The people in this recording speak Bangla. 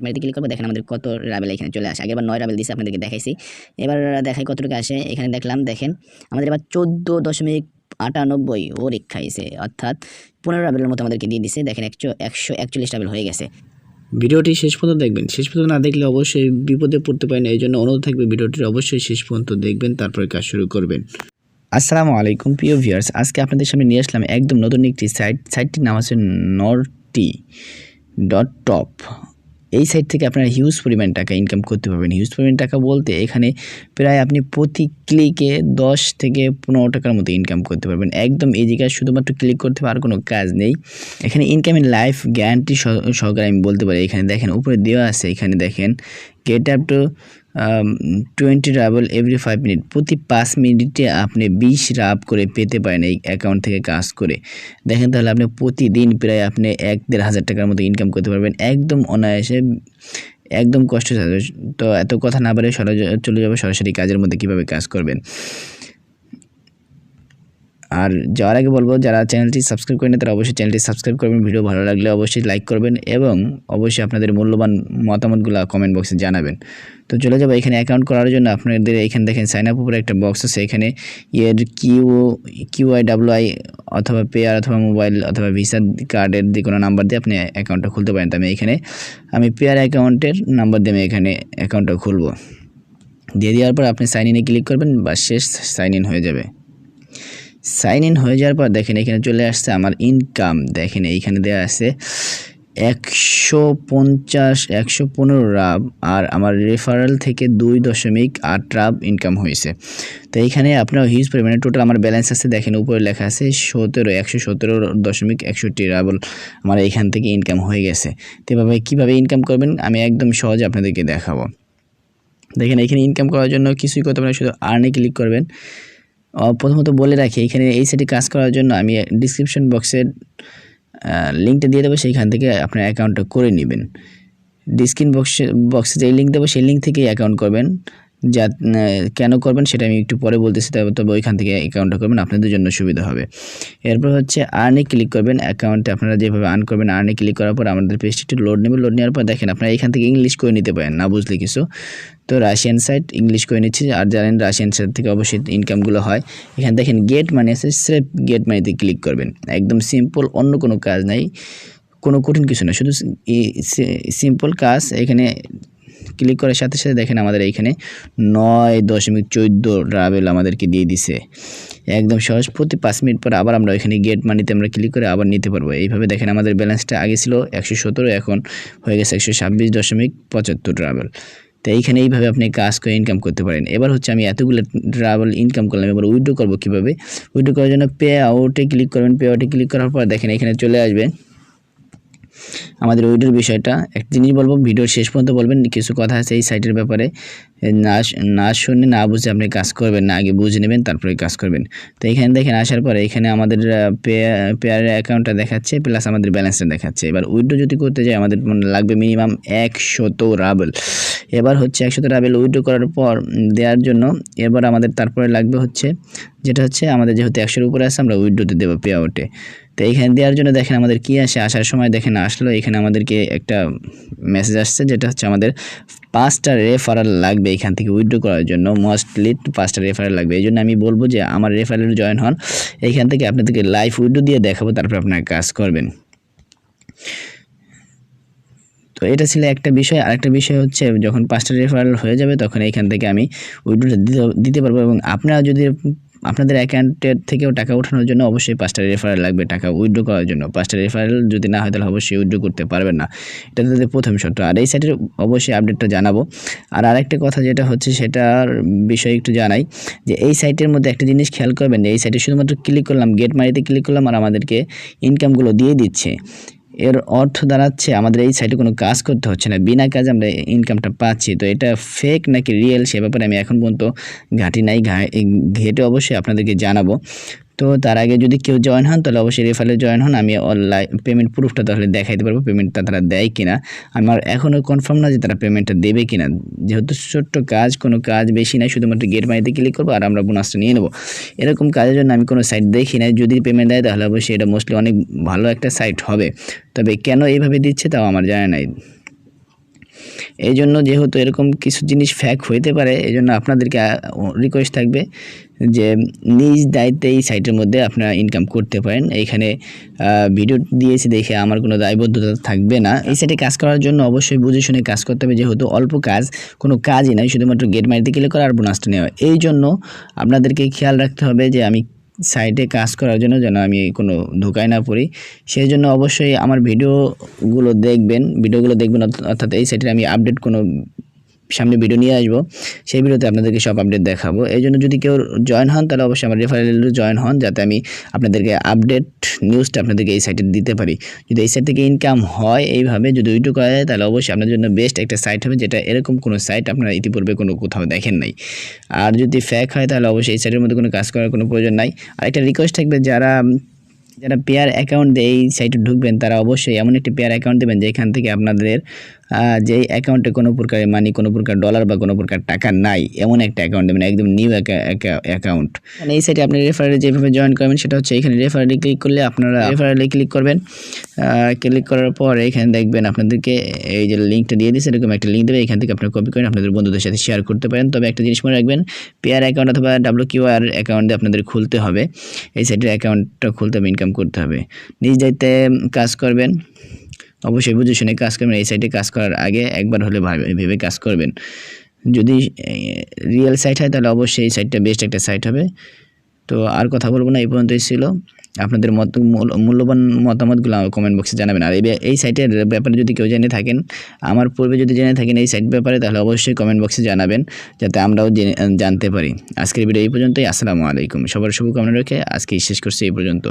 মারিতে ক্লিক করবো, দেখেন আমাদের কত রাবেল এখানে চলে আসে। আগেবার 9 রাবেল দিয়েছে, আপনাদেরকে দেখাইছি। এবার দেখাই কতটুকু আসে। এখানে দেখলাম, দেখেন আমাদের এবার 14.98 ও খাইছে, অর্থাৎ 15 রাবেলের মতো আমাদেরকে দিয়ে দিছে। দেখেন 141 রাবেল হয়ে গেছে। ভিডিওটি শেষ পর্যন্ত দেখবেন, শেষ পর্যন্ত না দেখলে অবশ্যই বিপদে পড়তে পারেন। এই জন্য অনুরোধ থাকবে ভিডিওটি অবশ্যই শেষ পর্যন্ত দেখবেন, তারপরে কাজ শুরু করবেন। আসসালামু আলাইকুম প্রিয় ভিউয়ার্স, আজকে আপনাদের সামনে নিয়ে আসলাম একদম নতুন একটি সাইটটির নাম আছে Norty.top। এই সাইট থেকে আপনারা হিউজ পরিমাণ টাকা ইনকাম করতে পারবেন। হিউজ পরিমাণ টাকা বলতে এখানে প্রায় আপনি প্রতি ক্লিকে 10 থেকে 15 টাকার মতো ইনকাম করতে পারবেন। একদম এই জায়গায় শুধুমাত্র ক্লিক করতে হবে, আর কোনো কাজ নেই। এখানে ইনকামের লাইফ গ্যারান্টি সহকারে আমি বলতে পারি। এখানে দেখেন উপরে দেওয়া আছে, এখানে দেখেন get up to 20 রাবেল every 5 minute. প্রতি 5 মিনিটে আপনি 20 রাব করে পেতে পারেন এই অ্যাকাউন্ট থেকে কাজ করে। দেখেন তাহলে আপনি প্রতিদিন প্রায় আপনি 1-1.5 হাজার টাকার মতো ইনকাম করতে পারবেন একদম অনায়াসে, একদম কষ্ট ছাড়া। তো এত কথা না বলে চলে যাবে সরাসরি কাজের মধ্যে, কীভাবে কাজ করবেন। আর যাওয়ার আগে বলবো, যারা চ্যানেলটি সাবস্ক্রাইব করেন তারা অবশ্যই চ্যানেলটি সাবস্ক্রাইব করবেন। ভিডিও ভালো লাগলে অবশ্যই লাইক করবেন এবং অবশ্যই আপনাদের মূল্যবান মতামতগুলো কমেন্ট বক্সে জানাবেন। তো চলে যাবো এখানে অ্যাকাউন্ট করার জন্য। আপনাদের এখানে দেখেন সাইন আপ উপরে একটা বক্স আছে, এখানে এর QIWI অথবা পেয়ার অথবা মোবাইল অথবা ভিসা কার্ডের যে কোনো নাম্বার দিয়ে আপনি অ্যাকাউন্টটা খুলতে পারেন। তো আমি পেয়ার অ্যাকাউন্টের নাম্বার দিয়ে আমি এখানে অ্যাকাউন্টটা খুলবো। দিয়ে দেওয়ার পর আপনি সাইন ইনে ক্লিক করবেন, বা শেষ সাইন ইন হয়ে যাবে। সাইন ইন হয়ে যাওয়ার পর দেখেন এখানে চলে আসছে আমার ইনকাম। দেখেন এইখানে দেওয়া আছে 115 রাব, আর আমার রেফারেল থেকে 2.8 রাব ইনকাম হয়েছে। তো এইখানে আপনার হিউজ পরিমাণে টোটাল আমার ব্যালেন্স আছে। দেখেন উপরে লেখা আছে 117.61 রাবল আমার এইখান থেকে ইনকাম হয়ে গেছে। তো এভাবে কীভাবে ইনকাম করবেন আমি একদম সহজে আপনাদেরকে দেখাবো। দেখেন এখানে ইনকাম করার জন্য কিছুই করতে পারেন, শুধু আর্নে ক্লিক করবেন। প্রথমত বলে রাখি, এখানে এই সাইটে কাজ করার জন্য আমি ডিসক্রিপশন বক্সের লিঙ্কটা দিয়ে দেবো, সেইখান থেকে আপনার অ্যাকাউন্টটা করে নেবেন। বক্সে যে লিঙ্ক দেবো সেই লিঙ্ক থেকেই অ্যাকাউন্ট করবেন। যা কেন করবেন সেটা আমি একটু পরে বলতেছি, তবে ওইখান থেকে অ্যাকাউন্টটা করবেন, আপনাদের জন্য সুবিধা হবে। এরপর হচ্ছে আর্নে ক্লিক করবেন। অ্যাকাউন্টে আপনারা যেভাবে আর্ন করবেন, আর্নে ক্লিক করার পর আমাদের পেজটি একটু লোড নেবে। লোড নেওয়ার পর দেখেন আপনারা এখান থেকে ইংলিশ করে নিতে পারেন, না বুঝলে কিছু। তো রাশিয়ান সাইট ইংলিশ করে নিচ্ছি, আর জানেন রাশিয়ান সাইট থেকে অবশ্যই ইনকামগুলো হয়। এখানে দেখেন গেট মানি আছে, স্রেফ গেট মানিতে ক্লিক করবেন। একদম সিম্পল, অন্য কোনো কাজ নাই, কোনো কঠিন কিছু না, শুধু সিম্পল কাজ। এখানে ক্লিক করার সাথে সাথে দেখেন আমাদের এইখানে 9.14 রাবেল আমাদেরকে দিয়ে দিছে। একদম সহজ। প্রতি 5 মিনিট পর আবার আমরা ওইখানে গেট মানিতে আমরা ক্লিক করে আবার নিতে পারবো। এইভাবে দেখেন আমাদের ব্যালেন্সটা আগে ছিল 117, এখন হয়ে গেছে 126.75 রাবেল। তো এইখানে এইভাবে আপনি কাজ করে ইনকাম করতে পারেন। এবার হচ্ছে আমি এতগুলো রাবেল ইনকাম করলাম, এবার উইথড্র করবো কীভাবে। উইথড্র করার জন্য পে আউটে ক্লিক করবেন। পে আউটে ক্লিক করার পর দেখেন এখানে চলে আসবে আমাদের উইড্রোর বিষয়টা। একটা জিনিস বলবো, ভিডিওর শেষ পর্যন্ত বলবেন, কিছু কথা আছে এই সাইটের ব্যাপারে, না শুনে না বুঝে আপনি কাজ করবেন না, আগে বুঝে নেবেন তারপরে কাজ করবেন। তো এখানে দেখেন আসার পরে এখানে আমাদের পেয়ারের অ্যাকাউন্টটা দেখাচ্ছে, প্লাস আমাদের ব্যালেন্সটা দেখাচ্ছে। এবার উইড্রো যদি করতে যাই আমাদের লাগবে মিনিমাম 100 রাবেল। এবার হচ্ছে 100 রাবেল উইড্রো করার পর দেওয়ার জন্য এবার আমাদের তারপরে লাগবে হচ্ছে, যেটা হচ্ছে আমাদের যেহেতু 100-এর উপরে আছে আমরা উইড্রোতে দেবো পে আউটে। তো এইখানে দেওয়ার জন্য দেখেন আমাদের কী আসে, আসার সময় দেখেন আসলো এখানে আমাদেরকে একটা মেসেজ আসছে, যেটা হচ্ছে আমাদের 5টা রেফারেল লাগবে এখান থেকে উইথড্র করার জন্য। মোস্টলি 5টা রেফারেল লাগবে। এই জন্য আমি বলবো যে আমার রেফারেল জয়েন হন, এইখান থেকে আপনাদেরকে লাইভ উইথড্র দিয়ে দেখাবো, তারপর আপনারা কাজ করবেন। তো এটা ছিল একটা বিষয়। আরেকটা বিষয় হচ্ছে যখন 5টা রেফারেল হয়ে যাবে তখন এইখান থেকে আমি উইথড্রটা দিতে পারবো। এবং আপনারা যদি আপনাদের অ্যাকাউন্টের থেকেও টাকা ওঠানোর জন্য অবশ্যই 5টা রেফারেল লাগবে টাকা উইথড্র করার জন্য। 5টা রেফারেল যদি না হয় তাহলে অবশ্যই উইথড্র করতে পারবেন না, এটা তাদের প্রথম শর্ত। আর এই সাইটের অবশ্যই আপডেটটা জানাবো। আর আরেকটা কথা যেটা হচ্ছে সেটার বিষয়ে একটু জানাই, যে এই সাইটের মধ্যে একটা জিনিস খেয়াল করবেন, এই সাইটে শুধুমাত্র ক্লিক করলাম, গেট মানিতে ক্লিক করলাম, আর আমাদেরকে ইনকামগুলো দিয়ে দিচ্ছে। এর অর্থ দাঁড়াচ্ছে আমাদের এই সাইটে কোনো কাজ করতে হচ্ছে না, বিনা কাজে আমরা ইনকামটা পাচ্ছি। তো এটা ফেক নাকি রিয়েল সে ব্যাপারে আমি এখন পর্যন্ত ঘাঁটি নাই, ঘেটে অবশ্যই আপনাদেরকে জানাবো। তো তার আগে যদি কেউ জয়েন হন তাহলে অবশ্যই রেফারেলে জয়েন হন। আমি অনলাইন পেমেন্ট প্রুফটা তাহলে দেখাইতে পারবো, পেমেন্টটা তারা দেয় কিনা। আমার এখনও কনফার্ম না যে তারা পেমেন্টটা দেবে কিনা, যেহেতু ছোট্ট কাজ, কোনো কাজ বেশি নাই, শুধুমাত্র গেট মানিতে ক্লিক করবো আর আমরা বোনাসটা নিয়ে নেবো। এরকম কাজের জন্য আমি কোনো সাইট দেখি নাই, যদি পেমেন্ট দেয় তাহলে অবশ্যই এটা মোস্টলি অনেক ভালো একটা সাইট হবে। তবে কেন এইভাবে দিচ্ছে তাও আমার জানা নাই। এই জন্য যেহেতু এরকম কিছু জিনিস ফ্যাক হইতে পারে, এই জন্য আপনাদেরকে রিকোয়েস্ট থাকবে যে নিজ দায়িত্বে এই সাইটের মধ্যে আপনারা ইনকাম করতে পারেন। এইখানে ভিডিও দিয়েছি দেখে আমার কোনো দায়বদ্ধতা থাকবে না। এই সাইটে কাজ করার জন্য অবশ্যই বুঝে শুনে কাজ করতে হবে, যেহেতু অল্প কাজ, কোনো কাজই নয়, শুধুমাত্র গেট মারিতে ক্লিক করা আর বোনাসটা নেওয়া। এই জন্য আপনাদেরকে খেয়াল রাখতে হবে যে আমি সাইটে কাজ করার জন্য যেন আমি কোনো ধোকায় না পড়ি। সেই জন্য অবশ্যই আমার ভিডিওগুলো দেখবেন, অর্থাৎ এই সাইটের আমি আপডেট কোনো সামনে ভিডিও নিয়ে আসবো, সেই ভিডিওতে আপনাদেরকে সব আপডেট দেখাবো। এই জন্য যদি কেউ জয়েন হন তাহলে অবশ্যই আমার রেফারেলে জয়েন হন, যাতে আমি আপনাদেরকে আপডেট নিউজটা আপনাদেরকে এই সাইটে দিতে পারি। যদি এই সাইট থেকে ইনকাম হয় এইভাবে যদি উইড্রো করা যায়, তাহলে অবশ্যই আপনাদের জন্য বেস্ট একটা সাইট হবে, যেটা এরকম কোনো সাইট আপনারা ইতিপূর্বে কোথাও দেখেন নাই। আর যদি ফ্যাক হয় তাহলে অবশ্যই এই সাইটের মধ্যে কোনো কাজ করার কোনো প্রয়োজন নাই। আর একটা রিকোয়েস্ট থাকবে, যারা পেয়ার অ্যাকাউন্ট দিয়ে এই সাইটে ঢুকবেন তারা অবশ্যই এমন একটি পেয়ার অ্যাকাউন্ট দেবেন যেখান থেকে আপনাদের যেই অ্যাকাউন্টে কোনো প্রকার মানি, কোনো প্রকার ডলার বা কোনো প্রকার টাকা নাই, এমন একটা অ্যাকাউন্ট দেবেন, একদম নিউ অ্যাকাউন্ট। মানে এই সাইটে আপনি রেফারেলে যেভাবে জয়েন করবেন সেটা হচ্ছে এখানে রেফারেলে ক্লিক করলে আপনারা রেফারেলে ক্লিক করবেন। ক্লিক করার পর এখানে দেখবেন আপনাদেরকে এই যে লিঙ্কটা দিয়ে দিয়েছে, এরকম একটা লিঙ্ক দেবে, এখান থেকে আপনারা কপি করে আপনাদের বন্ধুদের সাথে শেয়ার করতে পারেন। তবে একটা জিনিস মনে রাখবেন, পেয়ার অ্যাকাউন্ট অথবা WQR অ্যাকাউন্টে আপনাদের খুলতে হবে, এই সাইটের অ্যাকাউন্টটা খুলতে হবে, ইনকাম করতে হবে। নিজ দায়িত্বে কাজ করবেন, অবশ্যই বুঝে শুনে কাজ করবেন। এই সাইটে কাজ করার আগে একবার হলে ভেবে কাজ করবেন। যদি রিয়েল সাইট হয় তাহলে অবশ্যই এই সাইটটা বেস্ট একটা সাইট হবে। তো আর কথা বলবো না, এই পর্যন্তই ছিল। আপনাদের মূল্যবান মতামতগুলো কমেন্ট বক্সে জানাবেন। আর এই সাইটের ব্যাপারে যদি কেউ জেনে থাকেন, আমার পূর্বে যদি জেনে থাকেন এই সাইট ব্যাপারে, তাহলে অবশ্যই কমেন্ট বক্সে জানাবেন, যাতে আমরাও জানতে পারি। আজকের ভিডিও এই পর্যন্তই। আসসালামু আলাইকুম। সবার শুভকামনা রেখে আজকে শেষ করছি এই পর্যন্ত।